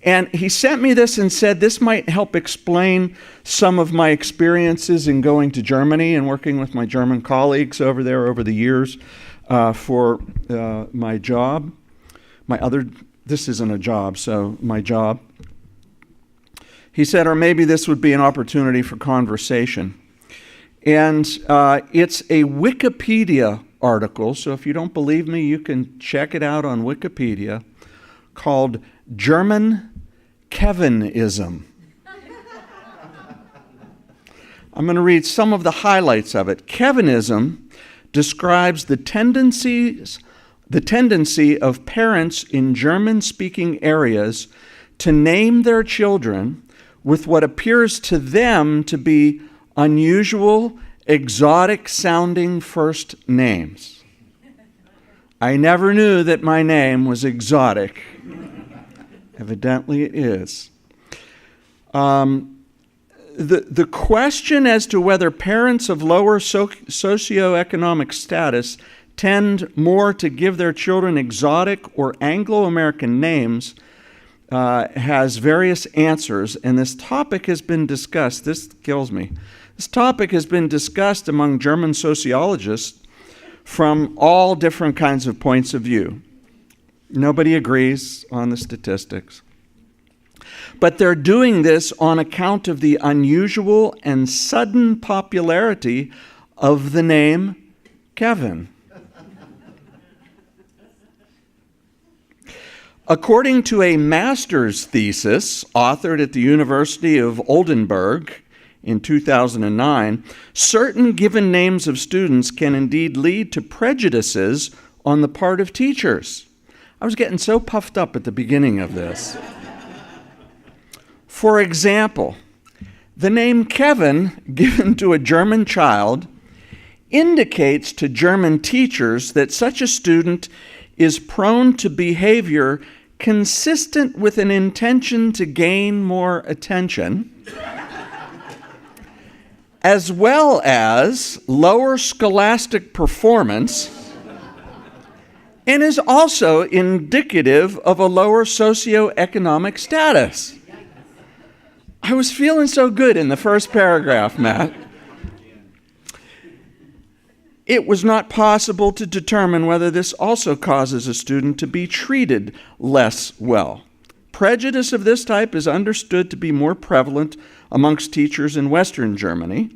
And he sent me this and said this might help explain some of my experiences in going to Germany and working with my German colleagues over there over the years for my job. This isn't a job, so my job. He said, or maybe this would be an opportunity for conversation. And it's a Wikipedia article, so if you don't believe me, you can check it out on Wikipedia, called German Kevinism. I'm going to read some of the highlights of it. Kevinism describes the tendency of parents in German-speaking areas to name their children with what appears to them to be unusual, exotic-sounding first names. I never knew that my name was exotic. Evidently it is. The question as to whether parents of lower socioeconomic status tend more to give their children exotic or Anglo-American names has various answers, and this topic has been discussed. This kills me. This topic has been discussed among German sociologists from all different kinds of points of view. Nobody agrees on the statistics. But they're doing this on account of the unusual and sudden popularity of the name Kevin. According to a master's thesis authored at the University of Oldenburg in 2009, certain given names of students can indeed lead to prejudices on the part of teachers. I was getting so puffed up at the beginning of this. For example, the name Kevin given to a German child indicates to German teachers that such a student is prone to behavior consistent with an intention to gain more attention, as well as lower scholastic performance, and is also indicative of a lower socioeconomic status. I was feeling so good in the first paragraph, Matt. It was not possible to determine whether this also causes a student to be treated less well. Prejudice of this type is understood to be more prevalent amongst teachers in Western Germany.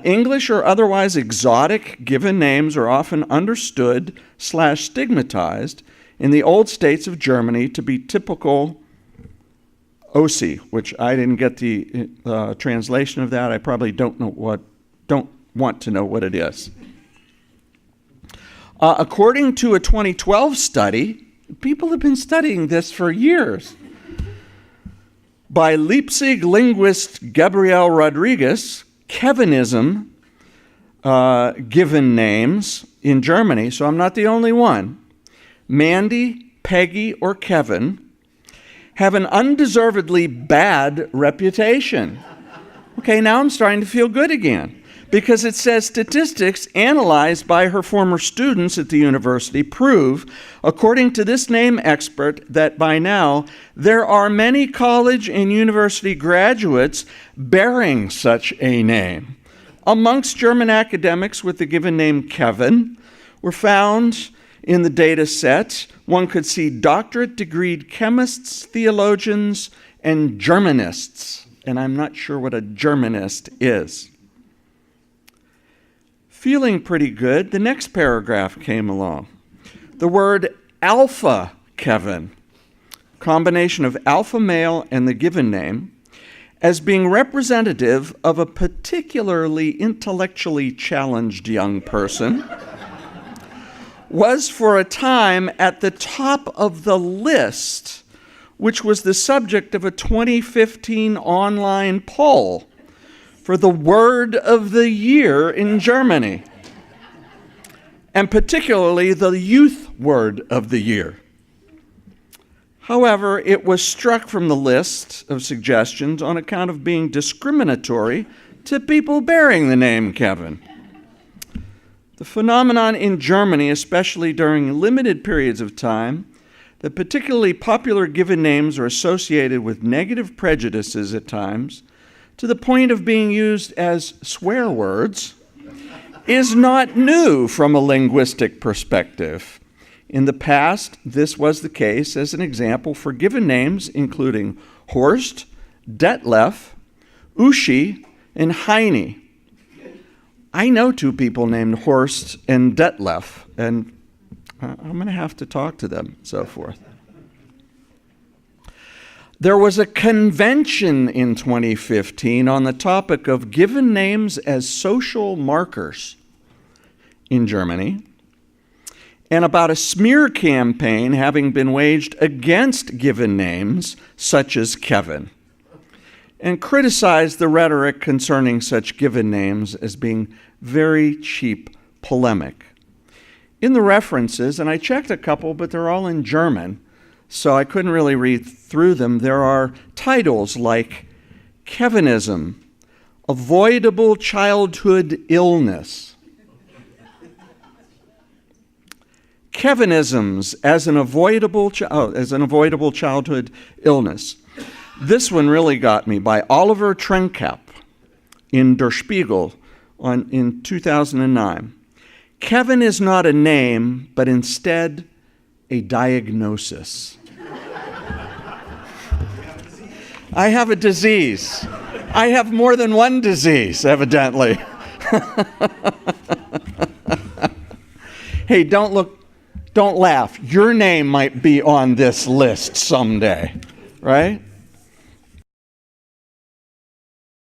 English or otherwise exotic given names are often understood/stigmatized in the old states of Germany to be typical OC, which I didn't get the translation of that. I probably don't want to know what it is. According to a 2012 study, people have been studying this for years, by Leipzig linguist Gabriel Rodriguez, Kevinism, given names in Germany, so I'm not the only one, Mandy, Peggy, or Kevin, have an undeservedly bad reputation. Okay, now I'm starting to feel good again, because it says statistics analyzed by her former students at the university prove, according to this name expert, that by now there are many college and university graduates bearing such a name. Amongst German academics with the given name Kevin were found in the data set. One could see doctorate degreed chemists, theologians, and Germanists. And I'm not sure what a Germanist is. Feeling pretty good, the next paragraph came along. The word alpha Kevin, combination of alpha male and the given name, as being representative of a particularly intellectually challenged young person, was for a time at the top of the list, which was the subject of a 2015 online poll for the word of the year in Germany, and particularly the youth word of the year. However, it was struck from the list of suggestions on account of being discriminatory to people bearing the name Kevin. The phenomenon in Germany, especially during limited periods of time, that particularly popular given names are associated with negative prejudices at times, to the point of being used as swear words, is not new from a linguistic perspective. In the past, this was the case as an example for given names including Horst, Detlef, Uschi, and Heine. I know two people named Horst and Detlef, and I'm going to have to talk to them, so forth. There was a convention in 2015 on the topic of given names as social markers in Germany, and about a smear campaign having been waged against given names such as Kevin, and criticized the rhetoric concerning such given names as being very cheap polemic. In the references, and I checked a couple, but they're all in German, so I couldn't really read through them. There are titles like Kevinism, Avoidable Childhood Illness, Kevinisms as an avoidable childhood illness. This one really got me, by Oliver Trenkap in Der Spiegel in 2009. Kevin is not a name, but instead a diagnosis. I have a disease. I have more than one disease, evidently. Hey, don't laugh. Your name might be on this list someday, right?